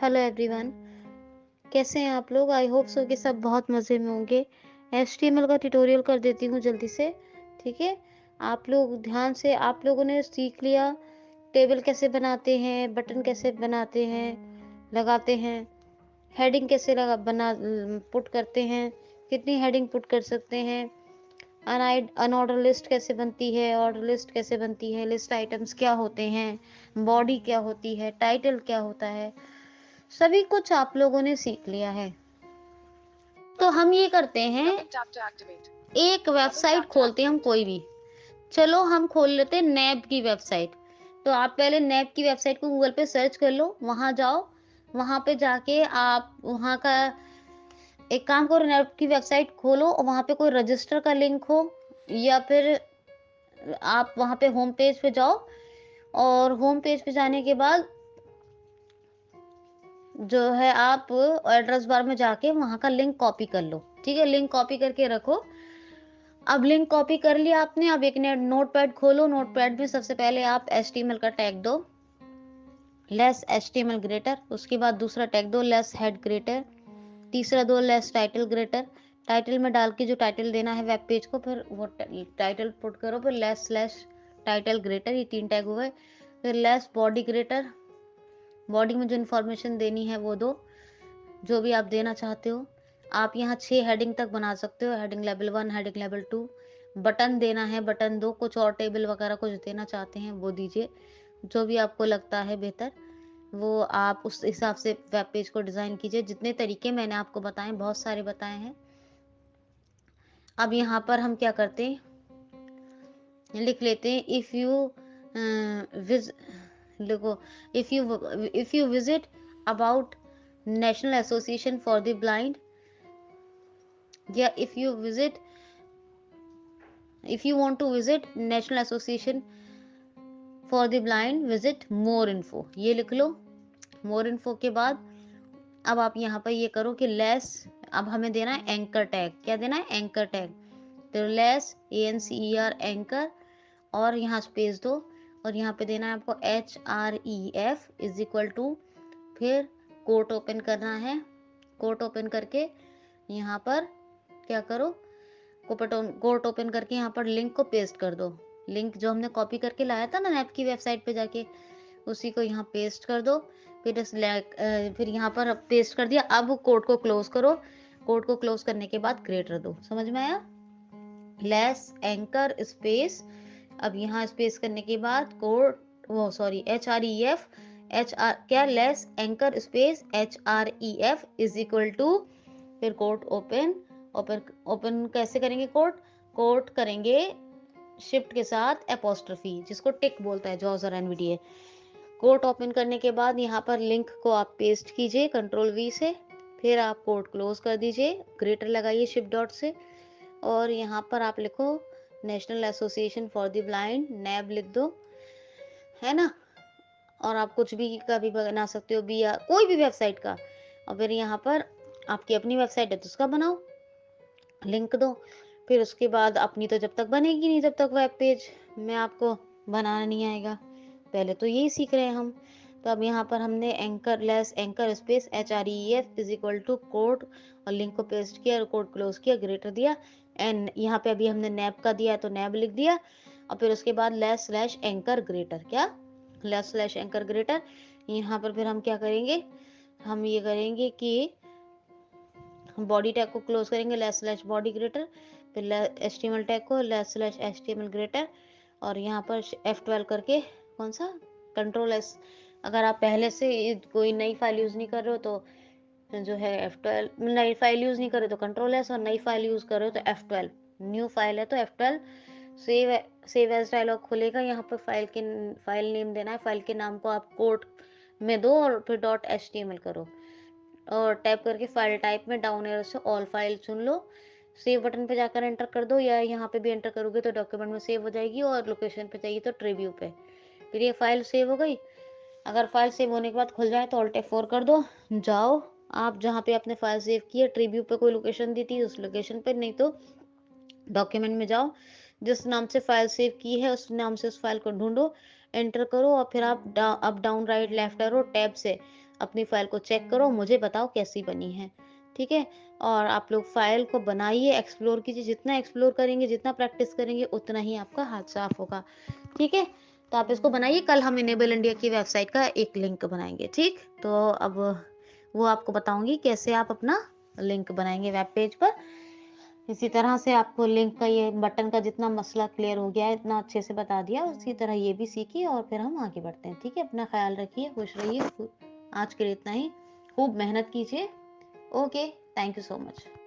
Hello everyone, कैसे हैं आप लोग? आई होप सो कि सब बहुत मज़े में होंगे। एचटीएमएल का ट्यूटोरियल कर देती हूँ जल्दी से, ठीक है? आप लोग ध्यान से, आप लोगों ने सीख लिया टेबल कैसे बनाते हैं, बटन कैसे बनाते हैं, लगाते हैं, हेडिंग कैसे पुट करते हैं, कितनी हेडिंग पुट कर सकते हैं, अनऑर्डर लिस्ट कैसे बनती है, ऑर्डर लिस्ट कैसे बनती है, लिस्ट आइटम्स क्या होते हैं, बॉडी क्या होती है, टाइटल क्या होता है, सभी कुछ आप लोगों ने सीख लिया है। तो हम ये करते हैं, एक वेबसाइट खोलते हैं हम कोई भी। चलो हम खोल लेते हैं नैब की वेबसाइट। तो आप पहले नैब की वेबसाइट को गूगल पे सर्च कर लो, वहां जाओ, वहां पे जाके आप वहां का एक काम करो, नैब की वेबसाइट खोलो और वहां पे कोई रजिस्टर का लिंक हो, या फिर आप वहां पे होम पेज पे जाओ, और होम पेज पे जाने के बाद जो है आप एड्रेस बार में जाके वहां का लिंक कॉपी कर लो, ठीक है? लिंक कॉपी करके रखो। अब लिंक कॉपी कर लिया आपने, अब एक नोटपैड खोलो, नोटपैड में सबसे पहले आप एचटीएमएल का टैग दो, लेस एचटीएमएल ग्रेटर। उसके बाद दूसरा टैग दो, लेस हेड ग्रेटर। तीसरा दो, लेस टाइटल ग्रेटर। टाइटल में डाल के जो टाइटल देना है वेब पेज को, फिर वो टाइटल पुट करो, फिर लेस स्लैश टाइटल ग्रेटर। ये 3 टैग हुए। फिर लेस बॉडी ग्रेटर, बॉडी में जो इन्फॉर्मेशन देनी है वो दो, जो भी आप देना चाहते हो। आप यहाँ 6 हेडिंग तक बना सकते हो, heading level 1, heading level 2। Button देना है, बटन 2, कुछ और टेबल वगैरह कुछ देना चाहते हैं वो दीजिए, जो भी आपको लगता है बेहतर, वो आप उस हिसाब से वेब पेज को डिज़ाइन कीजिए। जितने तरीके मैंने आपको बताए, बहुत सारे बताए हैं। अब यहाँ पर हम क्या करते हैं, लिख लेते हैं, इफ़ यू विज लिखो, if you visit about national association for the blind, या if you want to visit national association for the blind, visit more info, ये लिख लो। more info के बाद अब आप यहाँ पर ये करो कि लेस, अब हमें देना है एंकर टैग। क्या देना है? Anchor tag. तो लेस ANCER एंकर, और यहाँ स्पेस दो, और यहाँ पे देना है आपको HREF इज इक्वल टू, फिर कोट ओपन करना है। कोट ओपन करके यहाँ पर क्या करो, कोट ओपन करके यहाँ पर लिंक को पेस्ट कर दो। लिंक जो हमने कॉपी करके लाया था ना नैप की वेबसाइट पे जाके, उसी को यहाँ पेस्ट कर दो। फिर यहाँ पर पेस्ट कर दिया। अब कोड को क्लोज करो। कोड को क्लोज करने के बाद ग्रेटर दो। समझ में आया? लेस एंकर स्पेस, अब यहाँ स्पेस करने के बाद कोड, वो सॉरी, HREF, क्या, less anchor space HREF is equal to, फिर कोट ओपन। ओपन कैसे करेंगे? कोट करेंगे शिफ्ट के साथ एपोस्ट्रोफी, जिसको टिक बोलता है जॉस और एनवीडीए। कोट ओपन करने के बाद यहाँ पर लिंक को आप पेस्ट कीजिए Ctrl+V से, फिर आप कोट क्लोज कर दीजिए, ग्रेटर लगाइए शिफ्ट डॉट से, और यहाँ पर आप लिखो national association for the blind, NAB लिख दो, है ना? और आप कुछ भी का भी बना सकते हो, भी या कोई भी वेबसाइट का। और फिर यहाँ पर आपकी अपनी वेबसाइट है तो उसका बनाओ, लिंक दो। फिर उसके बाद अपनी तो जब तक बनेगी नहीं, जब तक वेब पेज में आपको बनाना नहीं आएगा। पहले तो यही सीख रहे हैं हम। तो अब यहाँ पर हमने anchor, less anchor space HREF is equal to quote, और लिंक को पेस्ट किया और कोड क्लोज किया, ग्रेटर दिया, एंड यहाँ पे अभी हमने नैब का दिया तो नैब लिख दिया। और फिर उसके बाद लेस स्लैश एंकर ग्रेटर, क्या, लेस स्लैश एंकर ग्रेटर। यहाँ पर फिर हम क्या करेंगे, हम ये करेंगे कि बॉडी टैग को क्लोज करेंगे, लेस स्लैश बॉडी ग्रेटर, फिर HTML टैग को लेस स्लैश HTML ग्रेटर, और यहाँ पर F12 करके, कौन सा, Ctrl+S। अगर आप पहले से कोई नई फाइल यूज़ नहीं कर रहे हो तो जो है F12, नई फाइल यूज़ नहीं कर रहे तो Ctrl+S, और नई फाइल यूज़ कर रहे हो तो F12। न्यू फाइल है तो F12। सेव एज डायलॉग खुलेगा। यहाँ पर फाइल नेम देना है, फाइल के नाम को आप कोट में दो और फिर .html करो, और टैप करके फाइल टाइप में डाउन एरो से ऑल फाइल चुन लो। सेव बटन पे जाकर एंटर कर दो, या यहाँ पे भी एंटर करोगे तो डॉक्यूमेंट में सेव हो जाएगी, और लोकेशन पे चाहिए तो ट्रीव्यू पे। फिर ये फाइल सेव हो गई। अगर फाइल सेव होने के बाद खुल जाए तो ऑल्ट F4 कर दो। जाओ आप जहाँ पे आपने फाइल सेव की है, ट्रीव्यू पे कोई लोकेशन दी थी उस लोकेशन पे, नहीं तो डॉक्यूमेंट में जाओ, जिस नाम से फाइल सेव की है उस नाम से उस फाइल को ढूंढो। एंटर करो और फिर आप up down right left arrow tab से अपनी फाइल को चेक करो, मुझे बताओ कैसी बनी है। ठीक है? और आप लोग फाइल को बनाइए, एक्सप्लोर कीजिए, जितना एक्सप्लोर करेंगे, जितना प्रैक्टिस करेंगे, उतना ही आपका हाथ साफ होगा। ठीक है? तो आप इसको बनाइए, कल हम इनेबल इंडिया की वेबसाइट का एक लिंक बनाएँगे, ठीक? तो अब वो आपको बताऊँगी कैसे आप अपना लिंक बनाएँगे वेब पेज पर। इसी तरह से आपको लिंक का ये बटन का जितना मसला क्लियर हो गया है, इतना अच्छे से बता दिया, उसी तरह ये भी सीखिए और फिर हम आगे बढ़ते हैं। ठीक है? अपना ख़्याल रखिए, खुश रहिए। आज के लिए इतना ही। खूब मेहनत कीजिए। Okay, thank you so much.